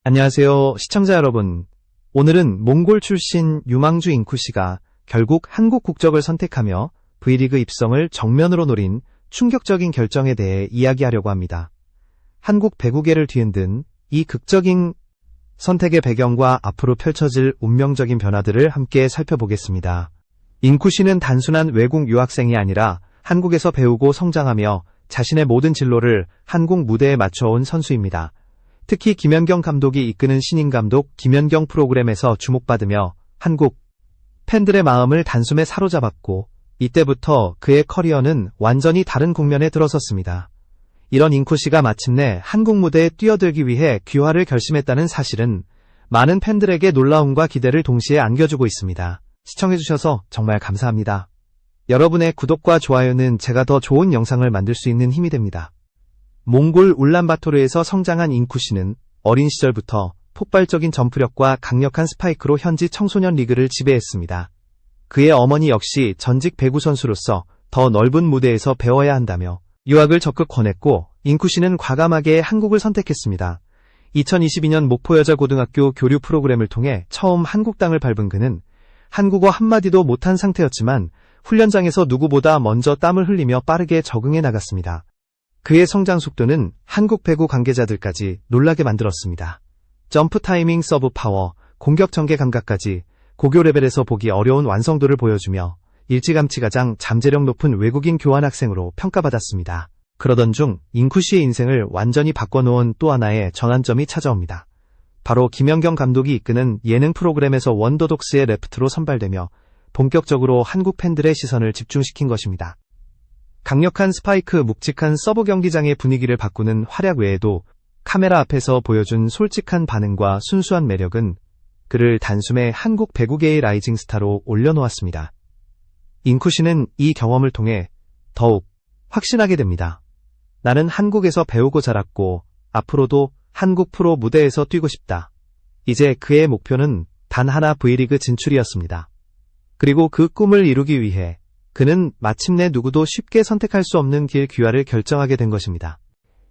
안녕하세요, 시청자 여러분. 오늘은 몽골 출신 유망주 잉쿠씨가 결국 한국 국적을 선택하며 V리그 입성을 정면으로 노린 충격적인 결정에 대해 이야기하려고 합니다. 한국 배구계를 뒤흔든 이 극적인 선택의 배경과 앞으로 펼쳐질 운명적인 변화들을 함께 살펴보겠습니다. 잉쿠씨는 단순한 외국 유학생이 아니라 한국에서 배우고 성장하며 자신의 모든 진로를 한국 무대에 맞춰온 선수입니다. 특히 김연경 감독이 이끄는 신인 감독 김연경 프로그램에서 주목받으며 한국 팬들의 마음을 단숨에 사로잡았고, 이때부터 그의 커리어는 완전히 다른 국면에 들어섰습니다. 이런 잉쿠씨가 마침내 한국 무대에 뛰어들기 위해 귀화를 결심했다는 사실은 많은 팬들에게 놀라움과 기대를 동시에 안겨주고 있습니다. 시청해주셔서 정말 감사합니다. 여러분의 구독과 좋아요는 제가 더 좋은 영상을 만들 수 있는 힘이 됩니다. 몽골 울란바토르에서 성장한 잉쿠씨는 어린 시절부터 폭발적인 점프력과 강력한 스파이크로 현지 청소년 리그를 지배했습니다. 그의 어머니 역시 전직 배구 선수로서 더 넓은 무대에서 배워야 한다며 유학을 적극 권했고, 잉쿠씨는 과감하게 한국을 선택했습니다. 2022년 목포여자고등학교 교류 프로그램을 통해 처음 한국 땅을 밟은 그는 한국어 한마디도 못한 상태였지만 훈련장에서 누구보다 먼저 땀을 흘리며 빠르게 적응해 나갔습니다. 그의 성장 속도는 한국 배구 관계자들까지 놀라게 만들었습니다. 점프 타이밍, 서브 파워, 공격 전개 감각까지 고교 레벨에서 보기 어려운 완성도를 보여주며 일찌감치 가장 잠재력 높은 외국인 교환학생으로 평가받았습니다. 그러던 중 잉쿠씨의 인생을 완전히 바꿔놓은 또 하나의 전환점이 찾아옵니다. 바로 김연경 감독이 이끄는 예능 프로그램에서 원더독스의 레프트로 선발되며 본격적으로 한국 팬들의 시선을 집중시킨 것입니다. 강력한 스파이크, 묵직한 서브 경기장의 분위기를 바꾸는 활약 외에도 카메라 앞에서 보여준 솔직한 반응과 순수한 매력은 그를 단숨에 한국 배구계의 라이징 스타로 올려놓았습니다. 잉쿠씨는 이 경험을 통해 더욱 확신하게 됩니다. 나는 한국에서 배우고 자랐고 앞으로도 한국 프로 무대에서 뛰고 싶다. 이제 그의 목표는 단 하나, V리그 진출이었습니다. 그리고 그 꿈을 이루기 위해 그는 마침내 누구도 쉽게 선택할 수 없는 길 귀화를 결정하게 된 것입니다.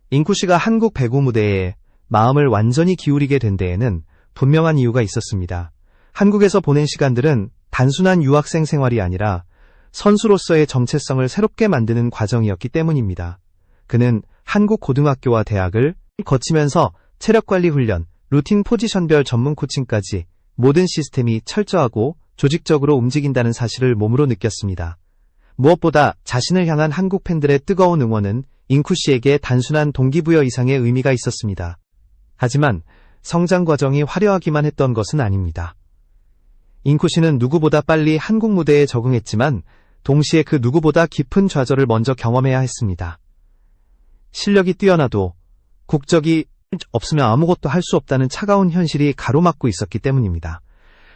잉쿠씨가 한국 배구 무대에 마음을 완전히 기울이게 된 데에는 분명한 이유가 있었습니다. 한국에서 보낸 시간들은 단순한 유학생 생활이 아니라 선수로서의 정체성을 새롭게 만드는 과정이었기 때문입니다. 그는 한국 고등학교와 대학을 거치면서 체력관리 훈련, 루틴 포지션별 전문 코칭까지 모든 시스템이 철저하고 조직적으로 움직인다는 사실을 몸으로 느꼈습니다. 무엇보다 자신을 향한 한국 팬들의 뜨거운 응원은 잉쿠씨에게 단순한 동기부여 이상의 의미가 있었습니다. 하지만 성장 과정이 화려하기만 했던 것은 아닙니다. 잉쿠씨는 누구보다 빨리 한국 무대에 적응했지만 동시에 그 누구보다 깊은 좌절을 먼저 경험해야 했습니다. 실력이 뛰어나도 국적이 없으면 아무것도 할 수 없다는 차가운 현실이 가로막고 있었기 때문입니다.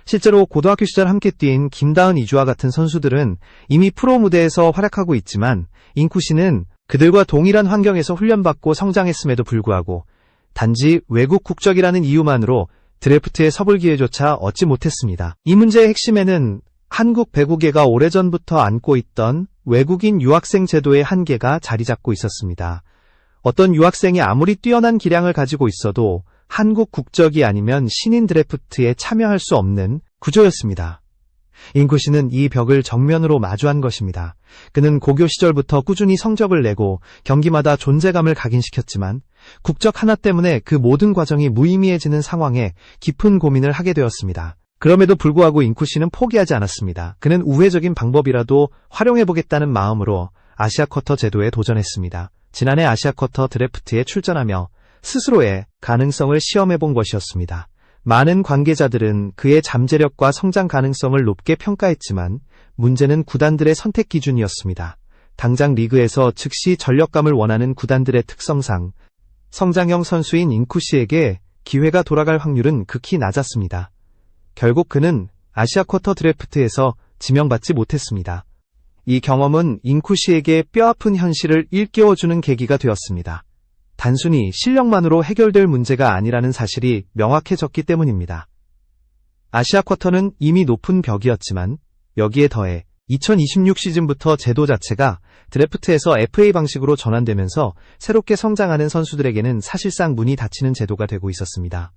실제로 고등학교 시절 함께 뛴 김다은, 이주아 같은 선수들은 이미 프로 무대에서 활약하고 있지만 잉쿠씨는 그들과 동일한 환경에서 훈련받고 성장했음에도 불구하고 단지 외국 국적이라는 이유만으로 드래프트에 서볼 기회조차 얻지 못했습니다. 이 문제의 핵심에는 한국 배구계가 오래전부터 안고 있던 외국인 유학생 제도의 한계가 자리 잡고 있었습니다. 어떤 유학생이 아무리 뛰어난 기량을 가지고 있어도 한국 국적이 아니면 신인 드래프트에 참여할 수 없는 구조였습니다. 잉쿠씨는 이 벽을 정면으로 마주한 것입니다. 그는 고교 시절부터 꾸준히 성적을 내고 경기마다 존재감을 각인시켰지만 국적 하나 때문에 그 모든 과정이 무의미해지는 상황에 깊은 고민을 하게 되었습니다. 그럼에도 불구하고 잉쿠씨는 포기하지 않았습니다. 그는 우회적인 방법이라도 활용해보겠다는 마음으로 아시아쿼터 제도에 도전했습니다. 지난해 아시아쿼터 드래프트에 출전하며 스스로의 가능성을 시험해본 것이었습니다. 많은 관계자들은 그의 잠재력과 성장 가능성을 높게 평가했지만 문제는 구단들의 선택 기준이었습니다. 당장 리그에서 즉시 전력감을 원하는 구단들의 특성상 성장형 선수인 잉쿠씨에게 기회가 돌아갈 확률은 극히 낮았습니다. 결국 그는 아시아쿼터 드래프트에서 지명받지 못했습니다. 이 경험은 잉쿠씨에게 뼈아픈 현실을 일깨워주는 계기가 되었습니다. 단순히 실력만으로 해결될 문제가 아니라는 사실이 명확해졌기 때문입니다. 아시아쿼터는 이미 높은 벽이었지만 여기에 더해 2026 시즌부터 제도 자체가 드래프트에서 FA 방식으로 전환되면서 새롭게 성장하는 선수들에게는 사실상 문이 닫히는 제도가 되고 있었습니다.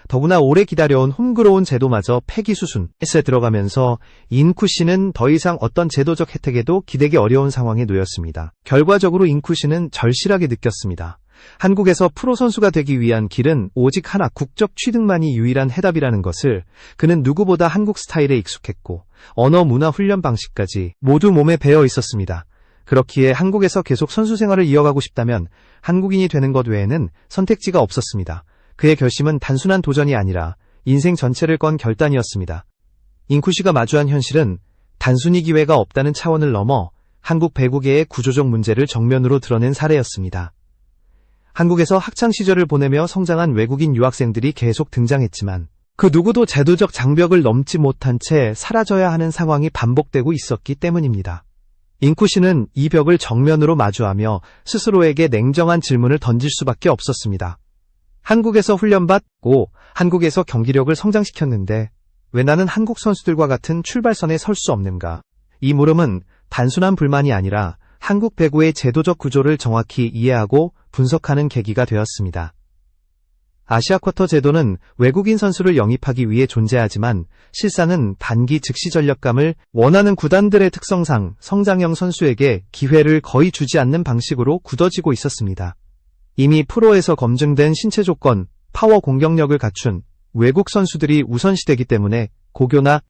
더구나 오래 기다려온 홈그로운 제도마저 폐기 수순에 들어가면서 인쿠시는 더 이상 어떤 제도적 혜택에도 기대기 어려운 상황에 놓였습니다. 결과적으로 인쿠시는 절실하게 느꼈습니다. 한국에서 프로 선수가 되기 위한 길은 오직 하나, 국적 취득만이 유일한 해답이라는 것을 그는 누구보다 한국 스타일에 익숙했고 언어, 문화, 훈련 방식까지 모두 몸에 배어 있었습니다. 그렇기에 한국에서 계속 선수 생활을 이어가고 싶다면 한국인이 되는 것 외에는 선택지가 없었습니다. 그의 결심은 단순한 도전이 아니라 인생 전체를 건 결단이었습니다. 인쿠시가 마주한 현실은 단순히 기회가 없다는 차원을 넘어 한국 배구계의 구조적 문제를 정면으로 드러낸 사례였습니다. 한국에서 학창시절을 보내며 성장한 외국인 유학생들이 계속 등장했지만 그 누구도 제도적 장벽을 넘지 못한 채 사라져야 하는 상황이 반복되고 있었기 때문입니다. 인쿠시는 이 벽을 정면으로 마주하며 스스로에게 냉정한 질문을 던질 수밖에 없었습니다. 한국에서 훈련받고 한국에서 경기력을 성장시켰는데 왜 나는 한국 선수들과 같은 출발선에 설 수 없는가? 이 물음은 단순한 불만이 아니라 한국 배구의 제도적 구조를 정확히 이해하고 분석하는 계기가 되었습니다. 아시아 쿼터 제도는 외국인 선수를 영입하기 위해 존재하지만 실상은 단기 즉시 전력감을 원하는 구단들의 특성상 성장형 선수에게 기회를 거의 주지 않는 방식으로 굳어지고 있었습니다. 이미 프로에서 검증된 신체 조건, 파워 공격력을 갖춘 외국 선수들이 우선시되기 때문에 고교나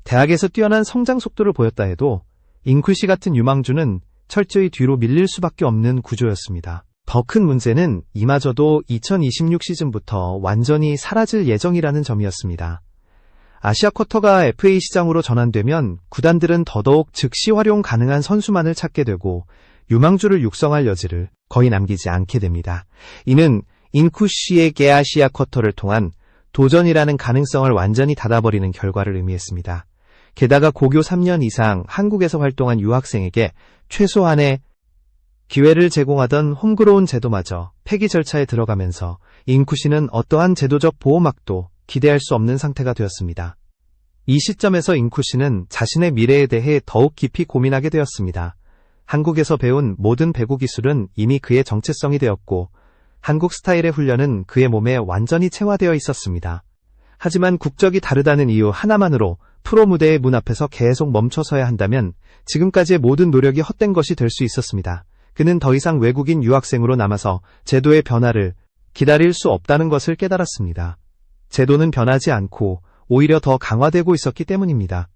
대학에서 뛰어난 성장 속도를 보였다 해도 인쿠시 같은 유망주는 철저히 뒤로 밀릴 수밖에 없는 구조였습니다. 더 큰 문제는 이마저도 2026 시즌부터 완전히 사라질 예정이라는 점이었습니다. 아시아 쿼터가 FA 시장으로 전환되면 구단들은 더더욱 즉시 활용 가능한 선수만을 찾게 되고 유망주를 육성할 여지를 거의 남기지 않게 됩니다. 이는 인쿠시에게 아시아 쿼터를 통한 도전이라는 가능성을 완전히 닫아버리는 결과를 의미했습니다. 게다가 고교 3년 이상 한국에서 활동한 유학생에게 최소한의 기회를 제공하던 홈그로운 제도마저 폐기 절차에 들어가면서 인쿠시는 어떠한 제도적 보호막도 기대할 수 없는 상태가 되었습니다. 이 시점에서 인쿠시는 자신의 미래에 대해 더욱 깊이 고민하게 되었습니다. 한국에서 배운 모든 배구 기술은 이미 그의 정체성이 되었고 한국 스타일의 훈련은 그의 몸에 완전히 체화되어 있었습니다. 하지만 국적이 다르다는 이유 하나만으로 프로 무대의 문 앞에서 계속 멈춰서야 한다면 지금까지의 모든 노력이 헛된 것이 될 수 있었습니다. 그는 더 이상 외국인 유학생으로 남아서 제도의 변화를 기다릴 수 없다는 것을 깨달았습니다. 제도는 변하지 않고 오히려 더 강화되고 있었기 때문입니다.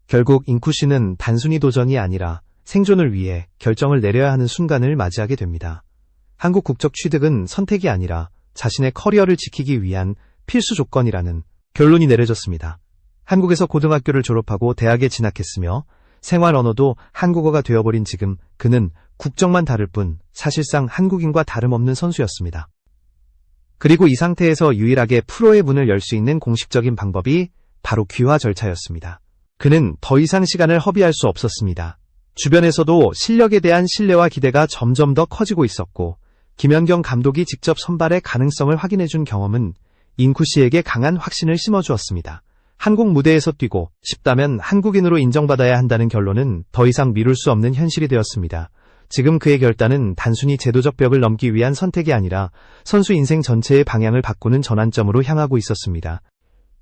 결국 인쿠시는 단순히 도전이 아니라 생존을 위해 결정을 내려야 하는 순간을 맞이하게 됩니다. 한국 국적 취득은 선택이 아니라 자신의 커리어를 지키기 위한 필수 조건이라는 결론이 내려졌습니다. 한국에서 고등학교를 졸업하고 대학에 진학했으며 생활 언어도 한국어가 되어버린 지금 그는 국적만 다를 뿐 사실상 한국인과 다름없는 선수였습니다. 그리고 이 상태에서 유일하게 프로의 문을 열 수 있는 공식적인 방법이 바로 귀화 절차였습니다. 그는 더 이상 시간을 허비할 수 없었습니다. 주변에서도 실력에 대한 신뢰와 기대가 점점 더 커지고 있었고 김연경 감독이 직접 선발의 가능성을 확인해준 경험은 인쿠시에게 강한 확신을 심어주었습니다. 한국 무대에서 뛰고 싶다면 한국인으로 인정받아야 한다는 결론은 더 이상 미룰 수 없는 현실이 되었습니다. 지금 그의 결단은 단순히 제도적 벽을 넘기 위한 선택이 아니라 선수 인생 전체의 방향을 바꾸는 전환점으로 향하고 있었습니다.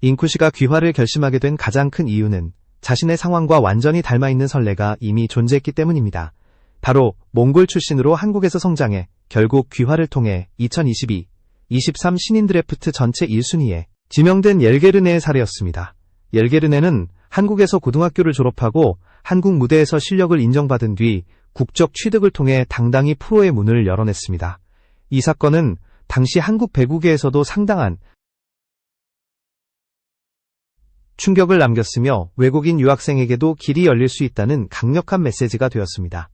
인쿠시가 귀화를 결심하게 된 가장 큰 이유는 자신의 상황과 완전히 닮아있는 선례가 이미 존재했기 때문입니다. 바로 몽골 출신으로 한국에서 성장해 결국 귀화를 통해 2022, 23 신인 드래프트 전체 1순위에 지명된 옐게르네의 사례였습니다. 옐게르네는 한국에서 고등학교를 졸업하고 한국 무대에서 실력을 인정받은 뒤 국적 취득을 통해 당당히 프로의 문을 열어냈습니다. 이 사건은 당시 한국 배구계에서도 상당한 충격을 남겼으며 외국인 유학생에게도 길이 열릴 수 있다는 강력한 메시지가 되었습니다.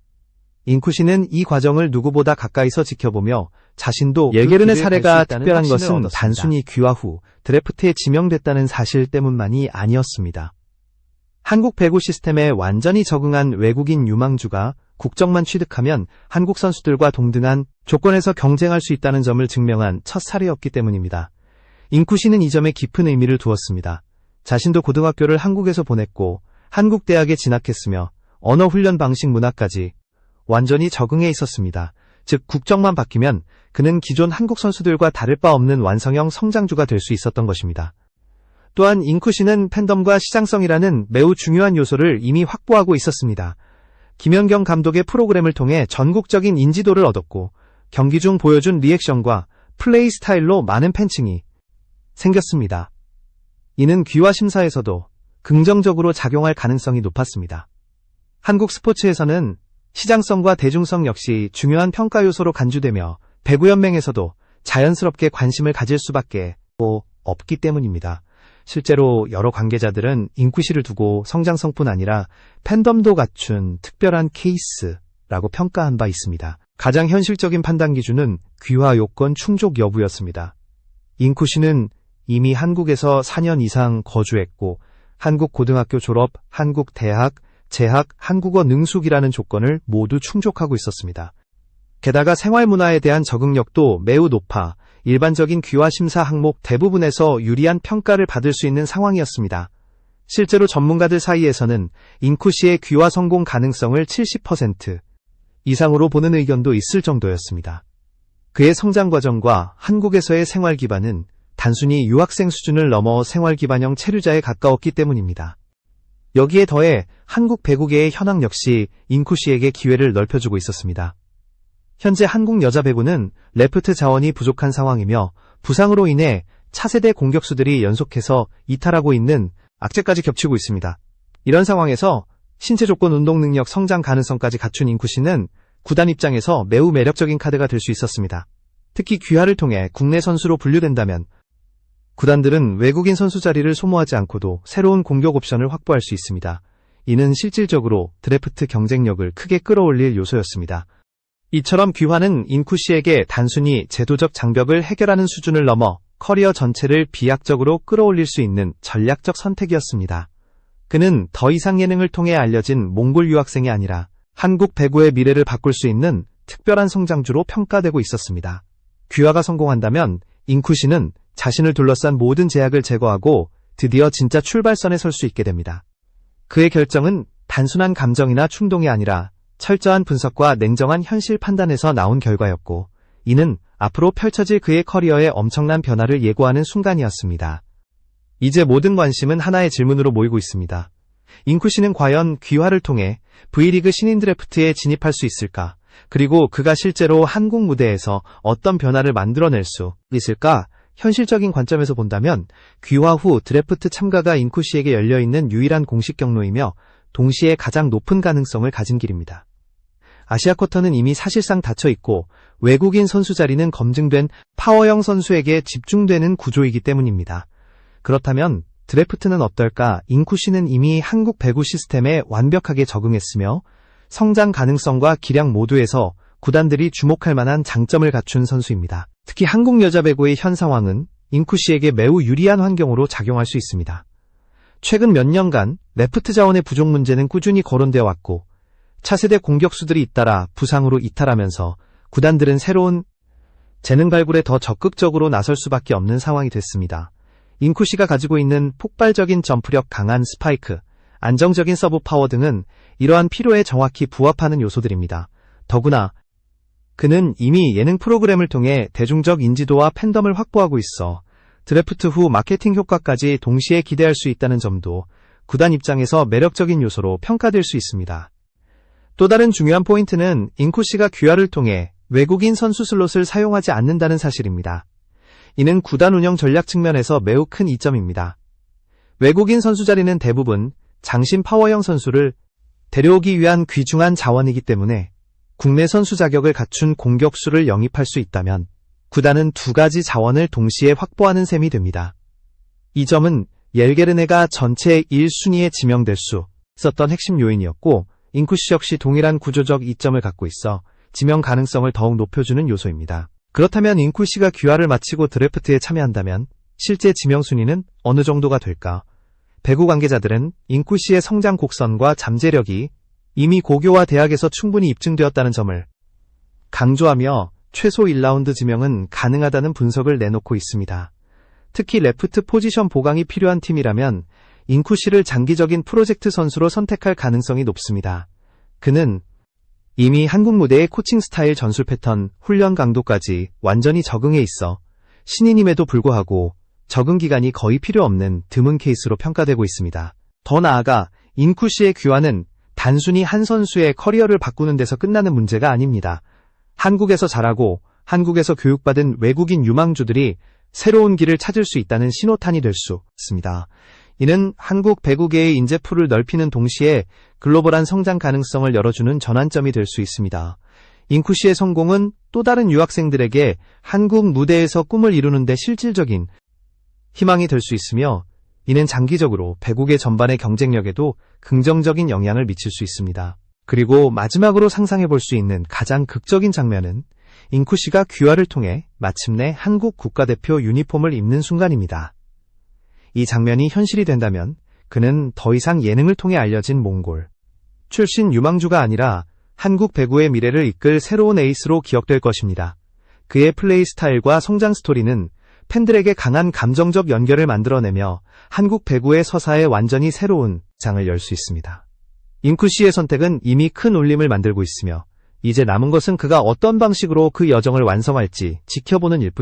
인쿠시는 이 과정을 누구보다 가까이서 지켜보며 자신도 옐게르네 사례가 특별한 것은 단순히 귀화 후 드래프트에 지명됐다는 사실 때문만이 아니었습니다. 한국 배구 시스템에 완전히 적응한 외국인 유망주가 국적만 취득하면 한국 선수들과 동등한 조건에서 경쟁할 수 있다는 점을 증명한 첫 사례였기 때문입니다. 인쿠시는 이 점에 깊은 의미를 두었습니다. 자신도 고등학교를 한국에서 보냈고 한국 대학에 진학했으며 언어 훈련 방식 문화까지 완전히 적응해 있었습니다. 즉 국적만 바뀌면 그는 기존 한국 선수들과 다를 바 없는 완성형 성장주가 될 수 있었던 것입니다. 또한 인쿠시는 팬덤과 시장성이라는 매우 중요한 요소를 이미 확보하고 있었습니다. 김연경 감독의 프로그램을 통해 전국적인 인지도를 얻었고 경기 중 보여준 리액션과 플레이 스타일로 많은 팬층이 생겼습니다. 이는 귀화 심사에서도 긍정적으로 작용할 가능성이 높았습니다. 한국 스포츠에서는 시장성과 대중성 역시 중요한 평가 요소로 간주되며 배구연맹에서도 자연스럽게 관심을 가질 수밖에 없기 때문입니다. 실제로 여러 관계자들은 인쿠시를 두고 성장성뿐 아니라 팬덤도 갖춘 특별한 케이스라고 평가한 바 있습니다. 가장 현실적인 판단 기준은 귀화 요건 충족 여부였습니다. 인쿠시는 이미 한국에서 4년 이상 거주했고 한국 고등학교 졸업, 한국 대학, 재학, 한국어 능숙이라는 조건을 모두 충족하고 있었습니다. 게다가 생활문화에 대한 적응력도 매우 높아 일반적인 귀화 심사 항목 대부분에서 유리한 평가를 받을 수 있는 상황이었습니다. 실제로 전문가들 사이에서는 인쿠시의 귀화 성공 가능성을 70% 이상으로 보는 의견도 있을 정도였습니다. 그의 성장 과정과 한국에서의 생활 기반은 단순히 유학생 수준을 넘어 생활 기반형 체류자에 가까웠기 때문입니다. 여기에 더해 한국 배구계의 현황 역시 인쿠시에게 기회를 넓혀주고 있었습니다. 현재 한국 여자 배구는 레프트 자원이 부족한 상황이며 부상으로 인해 차세대 공격수들이 연속해서 이탈하고 있는 악재까지 겹치고 있습니다. 이런 상황에서 신체 조건, 운동 능력, 성장 가능성까지 갖춘 인쿠시는 구단 입장에서 매우 매력적인 카드가 될 수 있었습니다. 특히 귀화를 통해 국내 선수로 분류된다면 구단들은 외국인 선수 자리를 소모하지 않고도 새로운 공격 옵션을 확보할 수 있습니다. 이는 실질적으로 드래프트 경쟁력을 크게 끌어올릴 요소였습니다. 이처럼 귀화는 인쿠시에게 단순히 제도적 장벽을 해결하는 수준을 넘어 커리어 전체를 비약적으로 끌어올릴 수 있는 전략적 선택이었습니다. 그는 더 이상 예능을 통해 알려진 몽골 유학생이 아니라 한국 배구의 미래를 바꿀 수 있는 특별한 성장주로 평가되고 있었습니다. 귀화가 성공한다면 인쿠시는 자신을 둘러싼 모든 제약을 제거하고 드디어 진짜 출발선에 설 수 있게 됩니다. 그의 결정은 단순한 감정이나 충동이 아니라 철저한 분석과 냉정한 현실 판단에서 나온 결과였고, 이는 앞으로 펼쳐질 그의 커리어에 엄청난 변화를 예고하는 순간이었습니다. 이제 모든 관심은 하나의 질문으로 모이고 있습니다. 인쿠시는 과연 귀화를 통해 V리그 신인 드래프트에 진입할 수 있을까? 그리고 그가 실제로 한국 무대에서 어떤 변화를 만들어낼 수 있을까? 현실적인 관점에서 본다면 귀화 후 드래프트 참가가 인쿠시에게 열려있는 유일한 공식 경로이며 동시에 가장 높은 가능성을 가진 길입니다. 아시아 쿼터는 이미 사실상 닫혀있고 외국인 선수 자리는 검증된 파워형 선수에게 집중되는 구조이기 때문입니다. 그렇다면 드래프트는 어떨까? 인쿠시는 이미 한국 배구 시스템에 완벽하게 적응했으며 성장 가능성과 기량 모두에서 구단들이 주목할 만한 장점을 갖춘 선수입니다. 특히 한국 여자 배구의 현 상황은 인쿠시에게 매우 유리한 환경으로 작용할 수 있습니다. 최근 몇 년간 레프트 자원의 부족 문제는 꾸준히 거론되어 왔고 차세대 공격수들이 잇따라 부상으로 이탈하면서 구단들은 새로운 재능 발굴에 더 적극적으로 나설 수밖에 없는 상황이 됐습니다. 인쿠시가 가지고 있는 폭발적인 점프력, 강한 스파이크, 안정적인 서브 파워 등은 이러한 필요에 정확히 부합하는 요소들입니다. 더구나 그는 이미 예능 프로그램을 통해 대중적 인지도와 팬덤을 확보하고 있어 드래프트 후 마케팅 효과까지 동시에 기대할 수 있다는 점도 구단 입장에서 매력적인 요소로 평가될 수 있습니다. 또 다른 중요한 포인트는 인쿠시가 귀화를 통해 외국인 선수 슬롯을 사용하지 않는다는 사실입니다. 이는 구단 운영 전략 측면에서 매우 큰 이점입니다. 외국인 선수 자리는 대부분 장신 파워형 선수를 데려오기 위한 귀중한 자원이기 때문에 국내 선수 자격을 갖춘 공격수를 영입할 수 있다면 구단은 두 가지 자원을 동시에 확보하는 셈이 됩니다. 이 점은 옐게르네가 전체 1순위에 지명될 수 있었던 핵심 요인이었고 인쿠시 역시 동일한 구조적 이점을 갖고 있어 지명 가능성을 더욱 높여주는 요소입니다. 그렇다면 인쿠시가 귀화를 마치고 드래프트에 참여한다면 실제 지명 순위는 어느 정도가 될까? 배구 관계자들은 인쿠시의 성장 곡선과 잠재력이 이미 고교와 대학에서 충분히 입증되었다는 점을 강조하며 최소 1라운드 지명은 가능하다는 분석을 내놓고 있습니다. 특히 레프트 포지션 보강이 필요한 팀이라면 잉쿠 씨를 장기적인 프로젝트 선수로 선택할 가능성이 높습니다. 그는 이미 한국 무대의 코칭 스타일, 전술 패턴, 훈련 강도까지 완전히 적응해 있어 신인임에도 불구하고 적응 기간이 거의 필요 없는 드문 케이스로 평가되고 있습니다. 더 나아가 잉쿠 씨의 귀환은 단순히 한 선수의 커리어를 바꾸는 데서 끝나는 문제가 아닙니다. 한국에서 자라고 한국에서 교육받은 외국인 유망주들이 새로운 길을 찾을 수 있다는 신호탄이 될 수 있습니다. 이는 한국 배구계의 인재풀을 넓히는 동시에 글로벌한 성장 가능성을 열어주는 전환점이 될 수 있습니다. 잉쿠 씨의 성공은 또 다른 유학생들에게 한국 무대에서 꿈을 이루는 데 실질적인 희망이 될 수 있으며, 이는 장기적으로 배구계 전반의 경쟁력에도 긍정적인 영향을 미칠 수 있습니다. 그리고 마지막으로 상상해 볼 수 있는 가장 극적인 장면은 잉쿠 씨가 귀화를 통해 마침내 한국 국가대표 유니폼을 입는 순간입니다. 이 장면이 현실이 된다면 그는 더 이상 예능을 통해 알려진 몽골 출신 유망주가 아니라 한국 배구의 미래를 이끌 새로운 에이스로 기억될 것입니다. 그의 플레이 스타일과 성장 스토리는 팬들에게 강한 감정적 연결을 만들어내며 한국 배구의 서사에 완전히 새로운 장을 열 수 있습니다. 잉쿠 씨의 선택은 이미 큰 울림을 만들고 있으며, 이제 남은 것은 그가 어떤 방식으로 그 여정을 완성할지 지켜보는 일뿐입니다.